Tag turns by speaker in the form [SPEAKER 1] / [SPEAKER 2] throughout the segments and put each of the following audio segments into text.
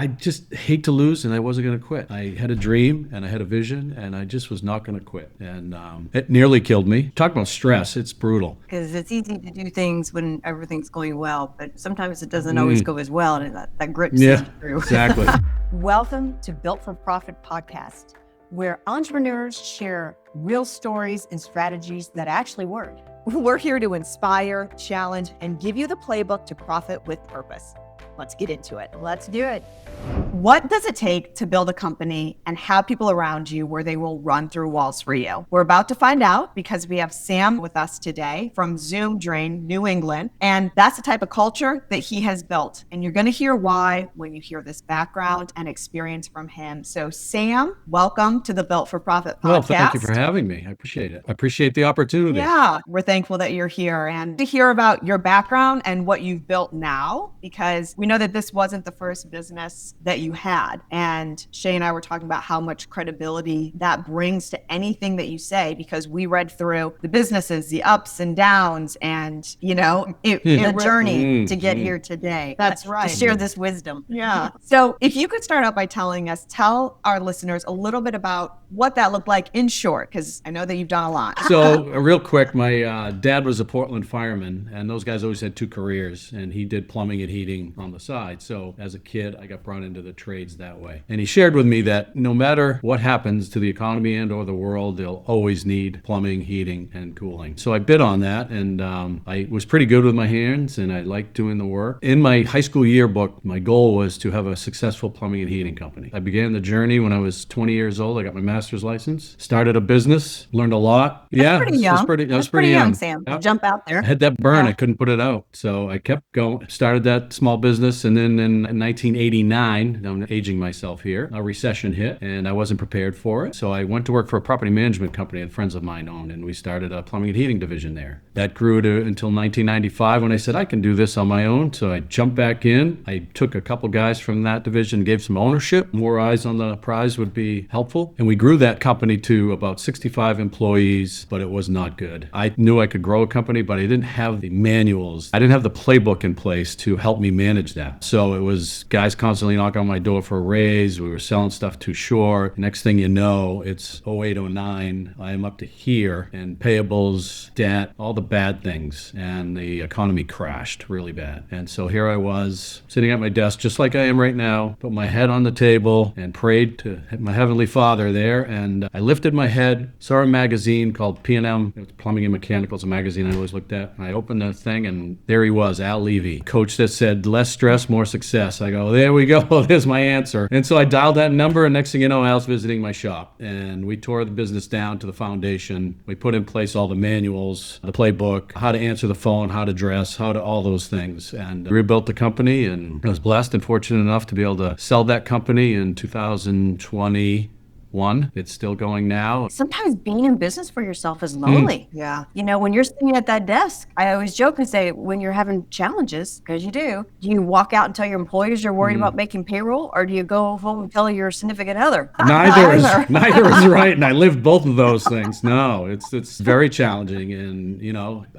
[SPEAKER 1] I just hate to lose, and I wasn't going to quit. I had a dream and I had a vision, and I just was not going to quit. And it nearly killed me. Talk about stress. It's brutal.
[SPEAKER 2] Because it's easy to do things when everything's going well, but sometimes it doesn't always go as well, and that grit sees you through.
[SPEAKER 1] Exactly.
[SPEAKER 3] Welcome to Built4Profit Podcast, where entrepreneurs share real stories and strategies that actually work. We're here to inspire, challenge, and give you the playbook to profit with purpose. Let's get into it.
[SPEAKER 2] Let's do it.
[SPEAKER 3] What does it take to build a company and have people around you where they will run through walls for you? We're about to find out because we have Sam with us today from Zoom Drain, New England. And that's the type of culture that he has built. And you're going to hear why when you hear this background and experience from him. So Sam, welcome to the Built4Profit Podcast.
[SPEAKER 1] Well, thank you for having me. I appreciate it. I appreciate the opportunity.
[SPEAKER 3] Yeah, we're thankful that you're here and to hear about your background and what you've built now, because we know that this wasn't the first business that you had. And Shay and I were talking about how much credibility that brings to anything that you say, because we read through the businesses, the ups and downs, and, the journey to get here today.
[SPEAKER 2] That's right.
[SPEAKER 3] To share this wisdom. Yeah. So if you could start out by tell our listeners a little bit about what that looked like in short, because I know that you've done a lot.
[SPEAKER 1] So real quick, my dad was a Portland fireman, and those guys always had two careers, and he did plumbing and heating on the side. So as a kid, I got brought into the trades that way. And he shared with me that no matter what happens to the economy and or the world, they'll always need plumbing, heating, and cooling. So I bid on that, and I was pretty good with my hands, and I liked doing the work. In my high school yearbook, my goal was to have a successful plumbing and heating company. I began the journey when I was 20 years old. I got my master's license, started a business, learned a lot.
[SPEAKER 3] That's pretty young.
[SPEAKER 1] I was pretty young,
[SPEAKER 3] Sam.
[SPEAKER 1] Yep.
[SPEAKER 3] Jump out there.
[SPEAKER 1] I had that burn. I couldn't put it out. So I kept going, started that small business, and then in 1989, I'm aging myself here, a recession hit, and I wasn't prepared for it. So I went to work for a property management company that friends of mine owned, and we started a plumbing and heating division there. That grew until 1995 when I said, I can do this on my own. So I jumped back in. I took a couple guys from that division, gave some ownership. More eyes on the prize would be helpful. And we grew that company to about 65 employees, but it was not good. I knew I could grow a company, but I didn't have the manuals. I didn't have the playbook in place to help me manage that. So it was guys constantly knocking on my door for a raise. We were selling stuff too short. Next thing you know, it's 08, 09. I am up to here, and payables, debt, all the bad things. And the economy crashed really bad. And so here I was sitting at my desk, just like I am right now, put my head on the table and prayed to my Heavenly Father there. And I lifted my head, saw a magazine called P&M. It was Plumbing and Mechanical. It's a magazine I always looked at. And I opened the thing, and there he was, Al Levy, coach that said, less stress, more success. I go, there we go. There's my answer. And so I dialed that number, and next thing you know, Al's visiting my shop. And we tore the business down to the foundation. We put in place all the manuals, the playbook, how to answer the phone, how to dress, how to all those things. And rebuilt the company, and I was blessed and fortunate enough to be able to sell that company in 2021. It's still going now.
[SPEAKER 2] Sometimes being in business for yourself is lonely.
[SPEAKER 3] Yeah.
[SPEAKER 2] When you're sitting at that desk, I always joke and say, when you're having challenges, because do you walk out and tell your employees you're worried about making payroll, or do you go home and tell your significant other?
[SPEAKER 1] Neither is right, and I lived both of those things. No, it's very challenging, and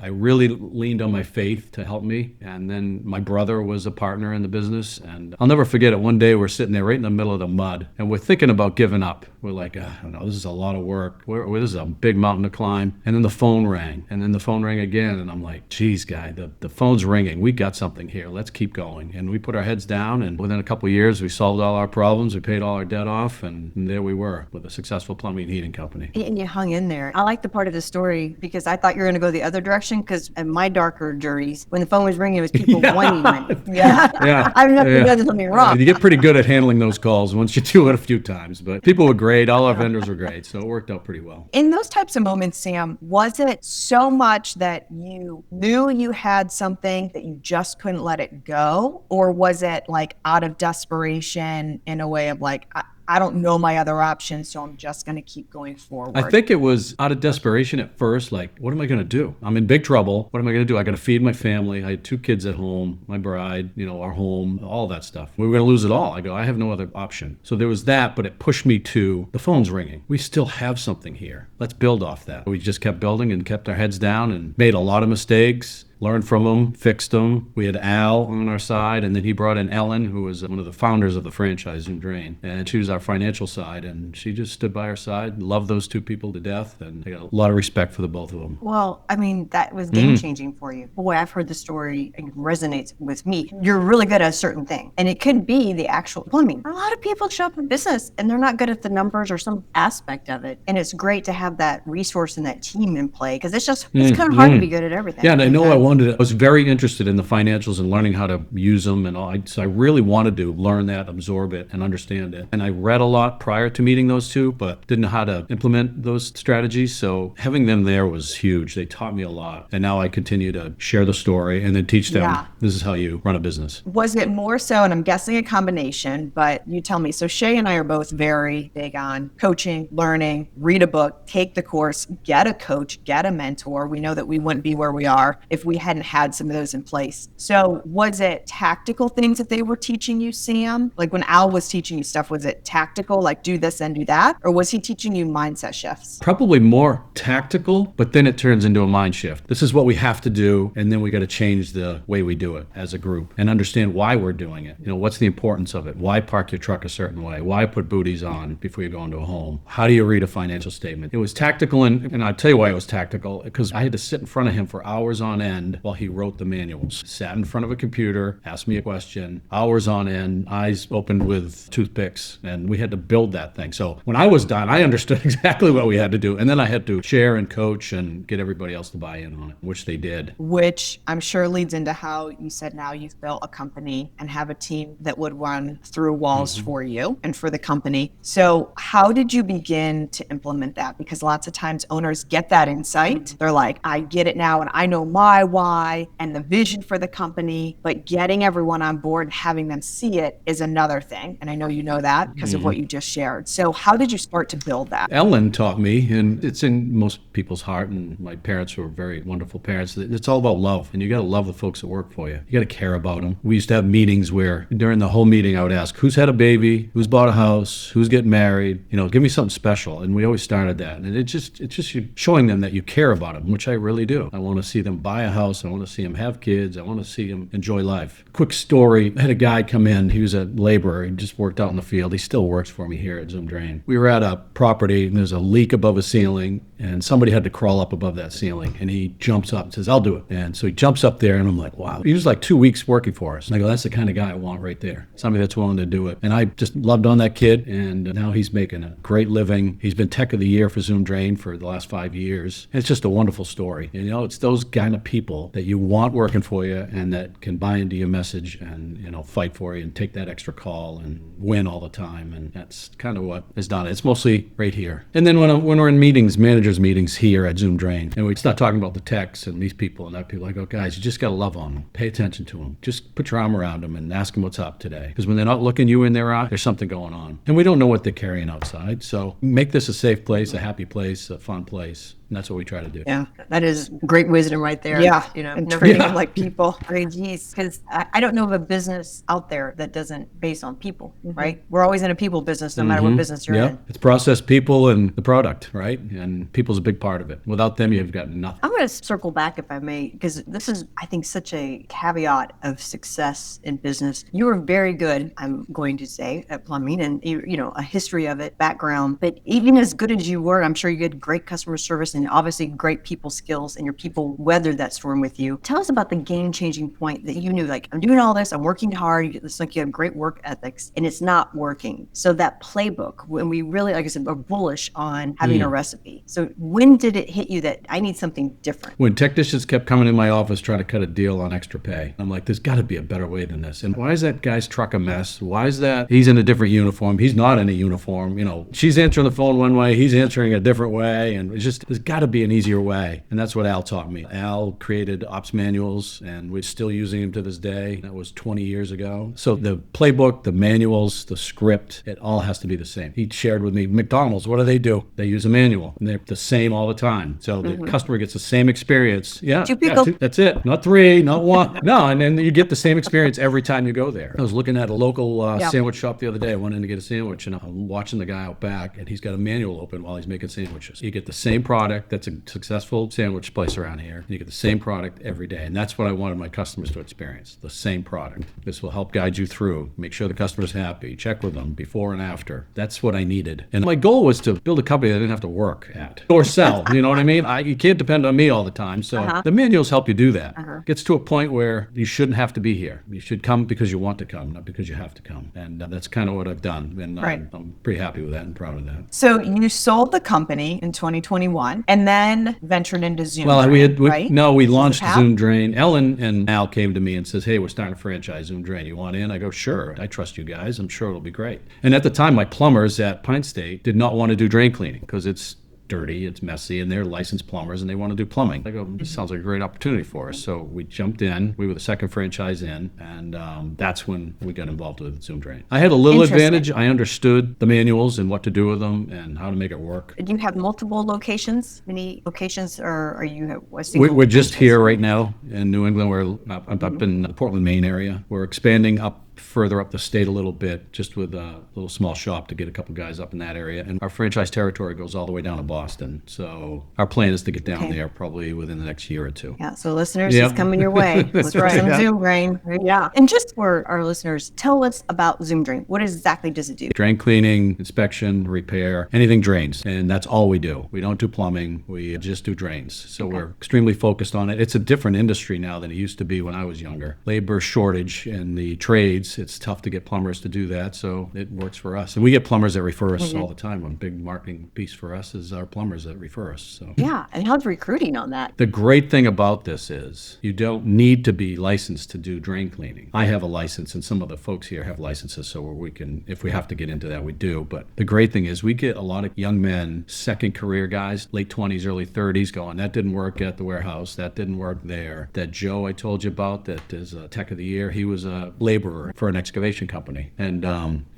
[SPEAKER 1] I really leaned on my faith to help me, and then my brother was a partner in the business, and I'll never forget it. One day we're sitting there right in the middle of the mud, and we're thinking about giving up. We're like, I don't know, this is a lot of work. This is a big mountain to climb. And then the phone rang, and then the phone rang again. And I'm like, geez, guy, the phone's ringing. We got something here. Let's keep going. And we put our heads down, and within a couple of years, we solved all our problems. We paid all our debt off, and there we were with a successful plumbing and heating company.
[SPEAKER 2] And you hung in there. I like the part of the story because I thought you were going to go the other direction, because in my darker journeys, when the phone was ringing, it was people wanting money.
[SPEAKER 3] Yeah.
[SPEAKER 2] I've never done something wrong.
[SPEAKER 1] You get pretty good at handling those calls once you do it a few times. But people were great. All our vendors were great, so it worked out pretty well.
[SPEAKER 3] In those types of moments, Sam, was it so much that you knew you had something that you just couldn't let it go? Or was it like out of desperation in a way of like, I don't know my other options, so I'm just going to keep going forward?
[SPEAKER 1] I think it was out of desperation at first, like, what am I going to do? I'm in big trouble. What am I going to do? I got to feed my family. I had 2 kids at home, my bride, our home, all that stuff. We were going to lose it all. I go, I have no other option. So there was that, but it pushed me to the phone's ringing. We still have something here. Let's build off that. We just kept building and kept our heads down and made a lot of mistakes. learned from them, fixed them. We had Al on our side, and then he brought in Ellen, who was one of the founders of the franchise in Drain. And she was our financial side, and she just stood by our side, loved those two people to death, and I got a lot of respect for the both of them.
[SPEAKER 2] Well, I mean, that was game changing for you. Boy, I've heard the story and it resonates with me. You're really good at a certain thing, and it could be the actual plumbing. A lot of people show up in business and they're not good at the numbers or some aspect of it. And it's great to have that resource and that team in play, because it's kind of hard to be good at everything.
[SPEAKER 1] Yeah, and I know I was very interested in the financials and learning how to use them and all. So I really wanted to learn that, absorb it, and understand it. And I read a lot prior to meeting those two, but didn't know how to implement those strategies. So having them there was huge. They taught me a lot. And now I continue to share the story and then teach them, this is how you run a business.
[SPEAKER 3] Was it more so, and I'm guessing a combination, but you tell me. So Shay and I are both very big on coaching, learning, read a book, take the course, get a coach, get a mentor. We know that we wouldn't be where we are if we hadn't had some of those in place. So was it tactical things that they were teaching you, Sam? Like when Al was teaching you stuff, was it tactical, like do this and do that? Or was he teaching you mindset shifts?
[SPEAKER 1] Probably more tactical, but then it turns into a mind shift. This is what we have to do, and then we got to change the way we do it as a group and understand why we're doing it. What's the importance of it? Why park your truck a certain way? Why put booties on before you go into a home? How do you read a financial statement? It was tactical, and I'll tell you why it was tactical, because I had to sit in front of him for hours on end while he wrote the manuals. Sat in front of a computer, asked me a question, hours on end, eyes opened with toothpicks, and we had to build that thing. So when I was done, I understood exactly what we had to do, and then I had to share and coach and get everybody else to buy in on it, which they did.
[SPEAKER 3] Which I'm sure leads into how you said now you've built a company and have a team that would run through walls for you and for the company. So how did you begin to implement that? Because lots of times owners get that insight. They're like, I get it now and I know my why and the vision for the company, but getting everyone on board and having them see it is another thing. And I know you know that because of what you just shared. So how did you start to build that?
[SPEAKER 1] Ellen taught me, and it's in most people's heart, and my parents were very wonderful parents. It's all about love, and you got to love the folks that work for you. You got to care about them. We used to have meetings where during the whole meeting I would ask, who's had a baby, who's bought a house, who's getting married, give me something special. And we always started that. And it's just you showing them that you care about them, which I really do. I want to see them buy a house. I want to see them have kids. I want to see them enjoy life. Quick story. I had a guy come in. He was a laborer. He just worked out in the field. He still works for me here at Zoom Drain. We were at a property and there's a leak above a ceiling, and somebody had to crawl up above that ceiling, and he jumps up and says, I'll do it. And so he jumps up there, and I'm like, wow. He was like 2 weeks working for us. And I go, that's the kind of guy I want right there. Somebody that's willing to do it. And I just loved on that kid, and now he's making a great living. He's been Tech of the Year for Zoom Drain for the last 5 years. It's just a wonderful story. It's those kind of people that you want working for you and that can buy into your message and, fight for you and take that extra call and win all the time. And that's kind of what is done. It's mostly right here. And then when we're in meetings, managers meetings here at Zoom Drain, and we start talking about the techs and these people and that people, I go, guys, you just got to love on them. Pay attention to them. Just put your arm around them and ask them what's up today. Because when they're not looking you in their eye, there's something going on. And we don't know what they're carrying outside. So make this a safe place, a happy place, a fun place. And that's what we try to do.
[SPEAKER 2] Yeah, that is great wisdom right there.
[SPEAKER 3] Yeah,
[SPEAKER 2] and
[SPEAKER 3] treating them like people.
[SPEAKER 2] Great, geez, because I don't know of a business out there that doesn't base on people, right? We're always in a people business, no matter what business you're in.
[SPEAKER 1] It's process, people, and the product, right? And people's a big part of it. Without them, you've got nothing.
[SPEAKER 2] I'm going to circle back, if I may, because this is, I think, such a caveat of success in business. You were very good, I'm going to say, at plumbing, and a history of it, background. But even as good as you were, I'm sure you had great customer service and obviously great people skills, and your people weathered that storm with you. Tell us about the game-changing point that you knew, like, I'm doing all this, I'm working hard, it's like you have great work ethics, and it's not working. So that playbook, when we really, like I said, are bullish on having a recipe. So when did it hit you that I need something different?
[SPEAKER 1] When technicians kept coming in my office trying to cut a deal on extra pay, I'm like, there's got to be a better way than this. And why is that guy's truck a mess? Why is that he's in a different uniform? He's not in a uniform. She's answering the phone one way, he's answering a different way. And it's just, there's got to be an easier way. And that's what Al taught me. Al created ops manuals, and we're still using them to this day. That was 20 years ago. So the playbook, the manuals, the script, it all has to be the same. He shared with me, McDonald's, what do? They use a manual, and they're the same all the time. So the customer gets the same experience.
[SPEAKER 2] Two people.
[SPEAKER 1] That's it. Not three, not one. No, and then you get the same experience every time you go there. I was looking at a local sandwich shop the other day. I went in to get a sandwich, and I'm watching the guy out back, and he's got a manual open while he's making sandwiches. You get the same product, product that's a successful sandwich place around here. You get the same product every day. And that's what I wanted my customers to experience, the same product. This will help guide you through, make sure the customer's happy, check with them before and after. That's what I needed. And my goal was to build a company that I didn't have to work at or sell. You know what I mean? You can't depend on me all the time. So the manuals help you do that. Gets to a point where you shouldn't have to be here. You should come because you want to come, not because you have to come. And that's kind of what I've done. And I'm pretty happy with that and proud of that.
[SPEAKER 3] So you sold the company in 2021 and then ventured into Zoom
[SPEAKER 1] Well,
[SPEAKER 3] Drain,
[SPEAKER 1] we launched Zoom Drain. Ellen and Al came to me and says, hey, we're starting a franchise, Zoom Drain. You want in? I go, sure. I trust you guys. I'm sure it'll be great. And at the time, my plumbers at Pine State did not want to do drain cleaning because it's dirty, it's messy, and they're licensed plumbers and they want to do plumbing. I go, this sounds like a great opportunity for us. So we jumped in. We were the second franchise in, and that's when we got involved with Zoom Drain. I had a little advantage. I understood the manuals and what to do with them and how to make it work.
[SPEAKER 2] Do you have multiple locations? Many locations, or are you a single?
[SPEAKER 1] We're just here right now in New England. We're up in the Portland, Maine area. We're expanding up further up the state a little bit, just with a little small shop to get a couple guys up in that area. And our franchise territory goes all the way down to Boston. So our plan is to get down there probably within the next year or two.
[SPEAKER 2] Yeah. So listeners, it's coming your way. Look for some Zoom Drain.
[SPEAKER 3] Yeah.
[SPEAKER 2] And just for our listeners, tell us about Zoom Drain. What exactly does it do?
[SPEAKER 1] Drain cleaning, inspection, repair, anything drains. And that's all we do. We don't do plumbing. We just do drains. So we're extremely focused on it. It's a different industry now than it used to be when I was younger. Labor shortage in the trades. It's tough to get plumbers to do that, so it works for us. And we get plumbers that refer us all the time. One big marketing piece for us is our plumbers that refer us. So
[SPEAKER 2] yeah, and how's recruiting on that?
[SPEAKER 1] The great thing about this is you don't need to be licensed to do drain cleaning. I have a license, and some of the folks here have licenses, so we can, if we have to get into that, we do. But the great thing is we get a lot of young men, second career guys, late 20s, early 30s, going, that didn't work at the warehouse, that didn't work there. That Joe I told you about that is a tech of the year, he was a laborer for an excavation company. And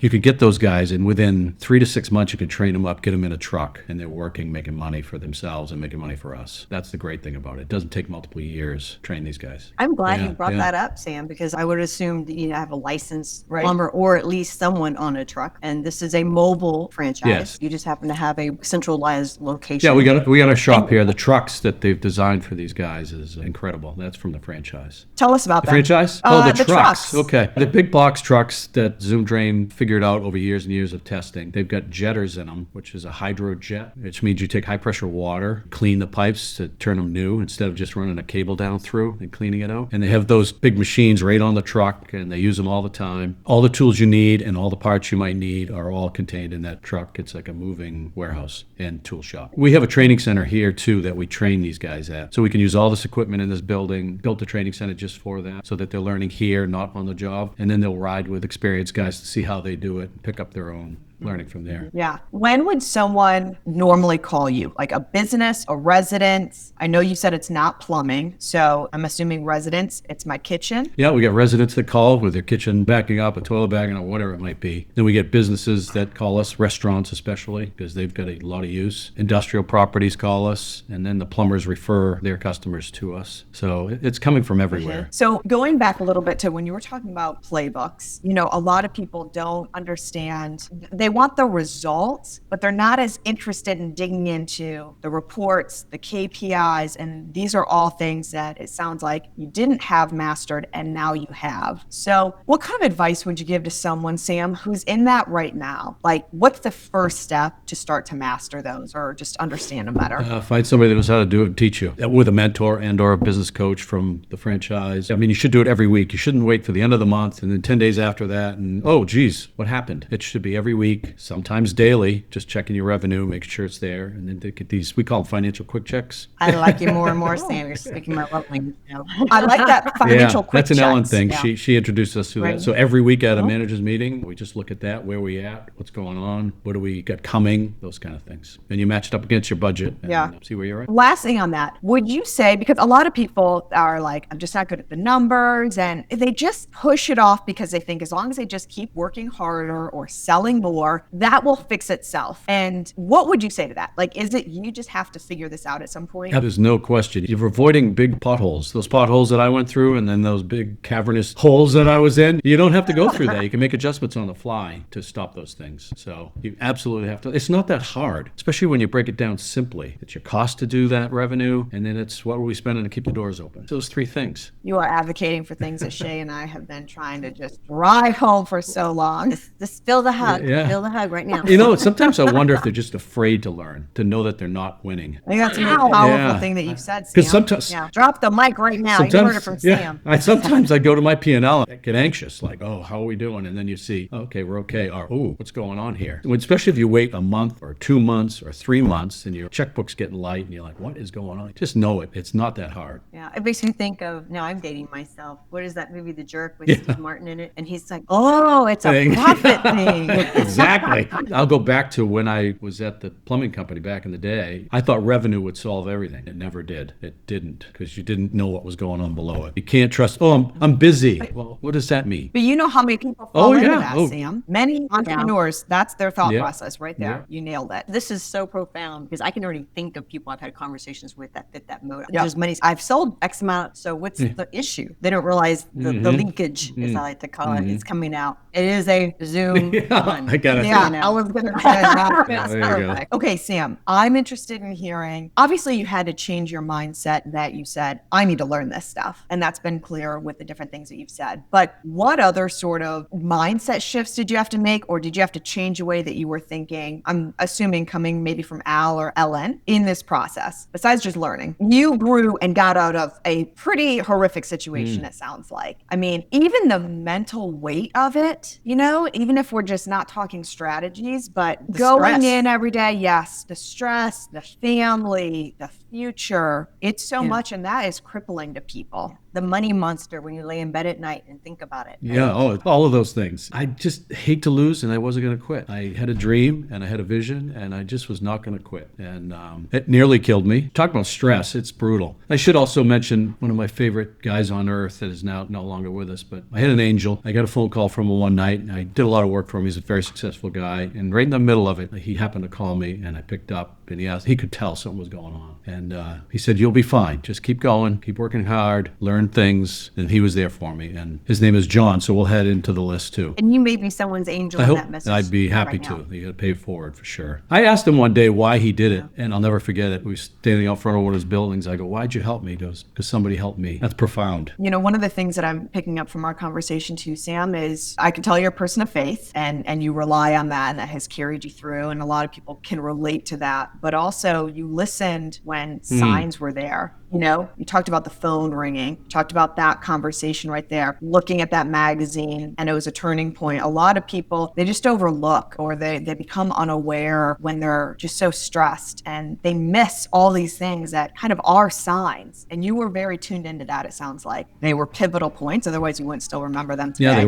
[SPEAKER 1] you could get those guys, and within 3 to 6 months, you could train them up, get them in a truck, and they're working, making money for themselves and making money for us. That's the great thing about it. It doesn't take multiple years to train these guys.
[SPEAKER 2] I'm glad you brought that up, Sam, because I would assume that you have a licensed plumber or at least someone on a truck. And this is a mobile franchise.
[SPEAKER 1] Yes.
[SPEAKER 2] You just happen to have a centralized location.
[SPEAKER 1] Yeah, we got a shop here. The trucks that they've designed for these guys is incredible. That's from the franchise.
[SPEAKER 3] Tell us about
[SPEAKER 1] The
[SPEAKER 3] that.
[SPEAKER 1] franchise?
[SPEAKER 3] The
[SPEAKER 1] trucks. Okay. The big box trucks that Zoom Drain figured out over years and years of testing. They've got jetters in them, which is a hydro jet, which means you take high pressure water, clean the pipes to turn them new instead of just running a cable down through and cleaning it out. And they have those big machines right on the truck, and they use them all the time. All the tools you need and all the parts you might need are all contained in that truck. It's like a moving warehouse and tool shop. We have a training center here too that we train these guys at. So we can use all this equipment in this building, built a training center just for that, so that they're learning here, not on the job. And then they'll ride with experienced guys to see how they do it and pick up their own learning from there.
[SPEAKER 3] Yeah. When would someone normally call you? Like a business, a residence? I know you said it's not plumbing, so I'm assuming residence, it's my kitchen.
[SPEAKER 1] Yeah, we got residents that call with their kitchen backing up, a toilet bagging, or whatever it might be. Then we get businesses that call us, restaurants especially, because they've got a lot of use. Industrial properties call us, and then the plumbers refer their customers to us. So it's coming from everywhere.
[SPEAKER 3] So going back a little bit to when you were talking about playbooks, you know, a lot of people don't understand. They want the results, but they're not as interested in digging into the reports, the KPIs, and these are all things that it sounds like you didn't have mastered and now you have. So what kind of advice would you give to someone, Sam, who's in that right now? Like, what's the first step to start to master those or just understand them better?
[SPEAKER 1] Find somebody that knows how to do it and teach you with a mentor and or a business coach from the franchise. I mean, you should do it every week. You shouldn't wait for the end of the month and then 10 days after that and, oh, geez, what happened? It should be every week, sometimes daily, just checking your revenue, making sure it's there. And then they get these, we call them financial quick checks.
[SPEAKER 2] I like you more and more, Sam. You're speaking my love language now.
[SPEAKER 3] I like that financial quick
[SPEAKER 1] that's an
[SPEAKER 3] checks.
[SPEAKER 1] Ellen thing.
[SPEAKER 3] Yeah.
[SPEAKER 1] She introduced us to that. So every week at a manager's meeting, we just look at that, where we at, what's going on, what do we got coming, those kind of things. And you match it up against your budget and see where you're at.
[SPEAKER 3] Last thing on that, would you say, because a lot of people are like, I'm just not good at the numbers, and they just push it off because they think as long as they just keep working harder or selling more, more, that will fix itself. And what would you say to that? Like, is it you just have to figure this out at some point?
[SPEAKER 1] Yeah, there's no question. You're avoiding big potholes. Those potholes that I went through and then those big cavernous holes that I was in, you don't have to go through that. You can make adjustments on the fly to stop those things. So you absolutely have to. It's not that hard, especially when you break it down simply. It's your cost to do that revenue, and then it's what are we spending to keep the doors open. Those three things.
[SPEAKER 3] You are advocating for things that Shay and I have been trying to just drive home for so long.
[SPEAKER 2] Just feel the hug.
[SPEAKER 1] Yeah.
[SPEAKER 2] Feel the hug right now.
[SPEAKER 1] Sometimes I wonder if they're just afraid to learn, to know that they're not winning.
[SPEAKER 3] I think that's a really powerful
[SPEAKER 1] Yeah.
[SPEAKER 3] thing that you've said, Sam.
[SPEAKER 1] Because sometimes,
[SPEAKER 2] Yeah. Drop the mic right now. You heard it from Sam.
[SPEAKER 1] Sometimes I go to my P&L and I get anxious, like, oh, how are we doing? And then you see, okay, we're okay. Or, oh, what's going on here? Especially if you wait a month or 2 months or 3 months and your checkbook's getting light and you're like, what is going on? Just know it. It's not that hard.
[SPEAKER 2] Yeah, it makes me think of, now I'm dating myself. What is that movie, The Jerk, with Steve Martin in it? And he's like, oh, it's a
[SPEAKER 1] Thing.
[SPEAKER 2] profit thing.
[SPEAKER 1] Exactly. I'll go back to when I was at the plumbing company back in the day. I thought revenue would solve everything. It never did. It didn't, because you didn't know what was going on below it. You can't trust, I'm busy. Well, what does that mean?
[SPEAKER 3] But you know how many people fall into
[SPEAKER 1] yeah.
[SPEAKER 3] that,
[SPEAKER 1] Oh.
[SPEAKER 3] Sam? Many entrepreneurs, that's their thought
[SPEAKER 1] Yeah.
[SPEAKER 3] process right there.
[SPEAKER 1] Yeah.
[SPEAKER 3] You nailed it.
[SPEAKER 2] This is so profound because I can already think of people I've had conversations with that fit that mode.
[SPEAKER 3] Yeah.
[SPEAKER 2] There's many. I've sold X amount. So what's the issue? They don't realize the leakage, as I like to call it, is coming out. It is a Zoom fund.
[SPEAKER 1] I got it.
[SPEAKER 3] Yeah,
[SPEAKER 2] You know.
[SPEAKER 3] I was going to say that. That's
[SPEAKER 1] there you go.
[SPEAKER 3] perfect. Okay, Sam, I'm interested in hearing, obviously you had to change your mindset that you said, I need to learn this stuff. And that's been clear with the different things that you've said. But what other sort of mindset shifts did you have to make, or did you have to change the way that you were thinking? I'm assuming coming maybe from Al or Ellen in this process, besides just learning. You grew and got out of a pretty horrific situation, it sounds like. I mean, even the mental weight of it, even if we're just not talking strategies, but
[SPEAKER 2] The
[SPEAKER 3] going
[SPEAKER 2] stress.
[SPEAKER 3] in every day, yes, the stress, the family, the future, it's so much, and that is crippling to people.
[SPEAKER 2] The money monster when you lay in bed at night and think about it.
[SPEAKER 1] Yeah, all of those things. I just hate to lose, and I wasn't going to quit. I had a dream, and I had a vision, and I just was not going to quit. And it nearly killed me. Talk about stress, it's brutal. I should also mention one of my favorite guys on earth that is now no longer with us, but I had an angel. I got a phone call from him one night, and I did a lot of work for him. He's a very successful guy, and right in the middle of it, he happened to call me, and I picked up, and he could tell something was going on. And he said, you'll be fine. Just keep going, keep working hard, learn things. And he was there for me. And his name is John, so we'll head into the list too.
[SPEAKER 2] And you may be someone's angel
[SPEAKER 1] I
[SPEAKER 2] in
[SPEAKER 1] hope
[SPEAKER 2] that message.
[SPEAKER 1] I'd be happy
[SPEAKER 2] right
[SPEAKER 1] to.
[SPEAKER 2] now.
[SPEAKER 1] You got to pay it forward for sure. I asked him one day why he did it, and I'll never forget it. We were standing out front of one of his buildings. I go, why'd you help me? He goes, because somebody helped me. That's profound.
[SPEAKER 3] One of the things that I'm picking up from our conversation too, Sam, is I can tell you're a person of faith and you rely on that, and that has carried you through. And a lot of people can relate to that. But also you listened when signs were there. You talked about the phone ringing, talked about that conversation right there, looking at that magazine, and it was a turning point. A lot of people, they just overlook, or they become unaware when they're just so stressed, and they miss all these things that kind of are signs. And you were very tuned into that, it sounds like. They were pivotal points, otherwise you wouldn't still remember them today.
[SPEAKER 1] Yeah,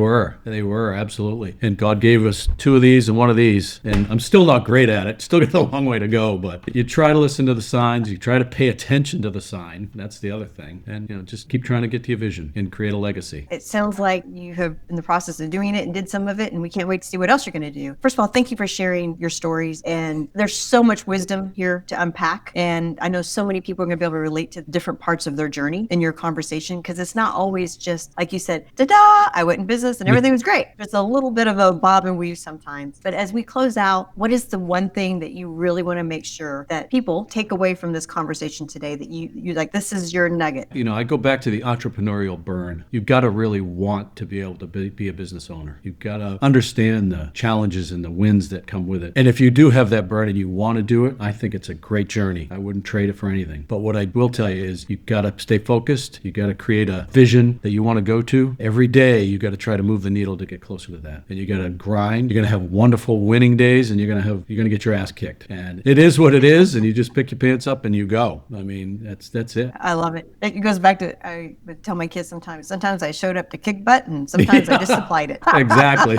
[SPEAKER 1] they were, absolutely. And God gave us 2 of these and 1 of these, and I'm still not great at it. Still got a long way to go, but you try to listen to the signs, you try to pay attention to the sign. That's the other thing. And, just keep trying to get to your vision and create a legacy.
[SPEAKER 2] It sounds like you have in the process of doing it and did some of it, and we can't wait to see what else you're going to do. First of all, thank you for sharing your stories. And there's so much wisdom here to unpack. And I know so many people are going to be able to relate to different parts of their journey in your conversation, because it's not always just, like you said, ta-da, I went in business and everything was great. It's a little bit of a bob and weave sometimes. But as we close out, what is the one thing that you really want to make sure that people take away from this conversation today that you like, this is your nugget?
[SPEAKER 1] I go back to the entrepreneurial burn. You've got to really want to be able to be a business owner. You've got to understand the challenges and the wins that come with it. And if you do have that burn and you want to do it, I think it's a great journey. I wouldn't trade it for anything. But what I will tell you is you've got to stay focused. You've got to create a vision that you want to go to. Every day, you've got to try to move the needle to get closer to that. And you got to grind. You're going to have wonderful winning days, and you're going to get your ass kicked. And it is what it is, and you just pick your pants up and you go. I mean, that's That's it.
[SPEAKER 2] I love it. It goes back to, I would tell my kids sometimes I showed up to kick butt and sometimes I just supplied it.
[SPEAKER 1] Exactly.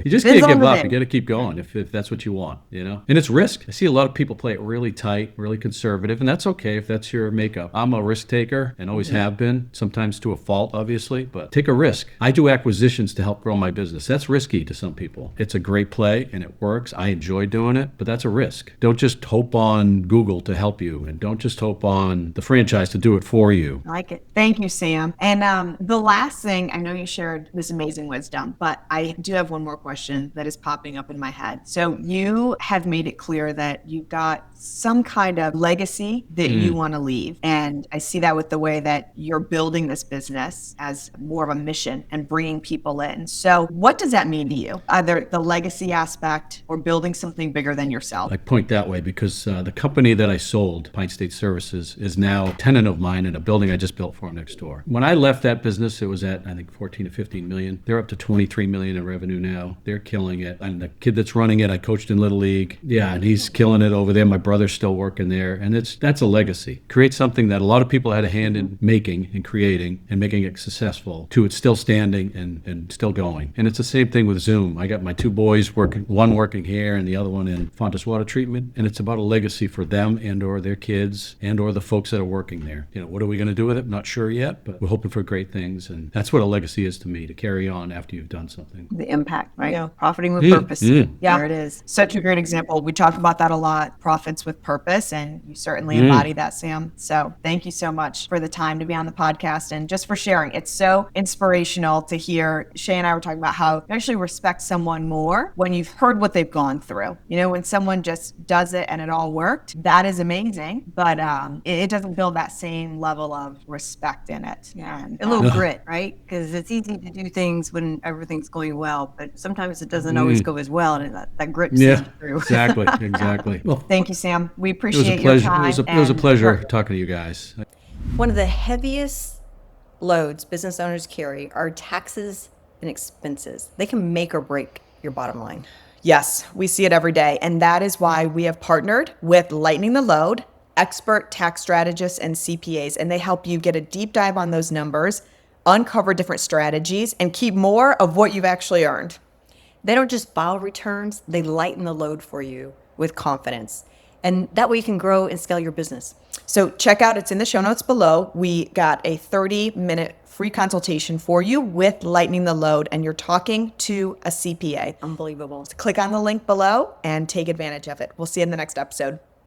[SPEAKER 1] You just
[SPEAKER 2] Depends
[SPEAKER 1] can't
[SPEAKER 2] on
[SPEAKER 1] give
[SPEAKER 2] the
[SPEAKER 1] up.
[SPEAKER 2] day.
[SPEAKER 1] You got to keep going if that's what you want, And it's risk. I see a lot of people play it really tight, really conservative, and that's okay if that's your makeup. I'm a risk taker and always have been, sometimes to a fault, obviously, but take a risk. I do acquisitions to help grow my business. That's risky to some people. It's a great play and it works. I enjoy doing it, but that's a risk. Don't just hope on Google to help you, and don't just hope on the franchise to do it for you.
[SPEAKER 2] I like it.
[SPEAKER 3] Thank you, Sam. And the last thing, I know you shared this amazing wisdom, but I do have one more question that is popping up in my head. So you have made it clear that you've got some kind of legacy that you want to leave. And I see that with the way that you're building this business as more of a mission and bringing people in. So what does that mean to you? Either the legacy aspect or building something bigger than yourself?
[SPEAKER 1] I point that way because the company that I sold, Pine State Services, is now a tenant of mine in a building I just built for them next door. When I left that business, it was at, I think, 14 to 15 million. They're up to 23 million in revenue now. They're killing it. And the kid that's running it, I coached in Little League. Yeah, and he's killing it over there. My brother's still working there. And that's a legacy. Create something that a lot of people had a hand in making and creating and making it successful to it's still standing and still going. And it's the same thing with Zoom. I got my two boys working, one working here and the other one in Fontes Water Treatment. And it's about a legacy for them and or their kids and or the folks that are working there. What are we going to do with it? Not sure yet, but we're hoping for great things. And that's what a legacy is to me, to carry on after you've done something.
[SPEAKER 2] The impact, right?
[SPEAKER 3] Yeah.
[SPEAKER 2] Profiting with purpose.
[SPEAKER 3] Yeah.
[SPEAKER 2] There it is.
[SPEAKER 3] Such a great example. We talk about that a lot, profits with purpose, and you certainly embody that, Sam. So thank you so much for the time to be on the podcast and just for sharing. It's so inspirational to hear. Shay and I were talking about how you actually respect someone more when you've heard what they've gone through. When someone just does it and it all worked, that is amazing, but it doesn't build that same level of respect in it.
[SPEAKER 2] Yeah.
[SPEAKER 3] And,
[SPEAKER 2] A little grit, right? Because it's easy to do things when everything's going well, but sometimes it doesn't always go as well, and that grit seeps through.
[SPEAKER 1] Exactly. Well,
[SPEAKER 3] thank you, Sam. We
[SPEAKER 1] it was
[SPEAKER 3] appreciate
[SPEAKER 1] a pleasure.
[SPEAKER 3] your time.
[SPEAKER 1] It was a pleasure talking to you guys.
[SPEAKER 4] One of the heaviest loads business owners carry are taxes and expenses. They can make or break your bottom line.
[SPEAKER 3] Yes, we see it every day. And that is why we have partnered with Lightening the Load, expert tax strategists and CPAs. And they help you get a deep dive on those numbers, uncover different strategies, and keep more of what you've actually earned.
[SPEAKER 4] They don't just file returns, they lighten the load for you with confidence. And that way you can grow and scale your business.
[SPEAKER 3] So check out, it's in the show notes below. We got a 30-minute free consultation for you with Lightening the Load, and you're talking to a CPA.
[SPEAKER 4] Unbelievable.
[SPEAKER 3] Click on the link below and take advantage of it. We'll see you in the next episode.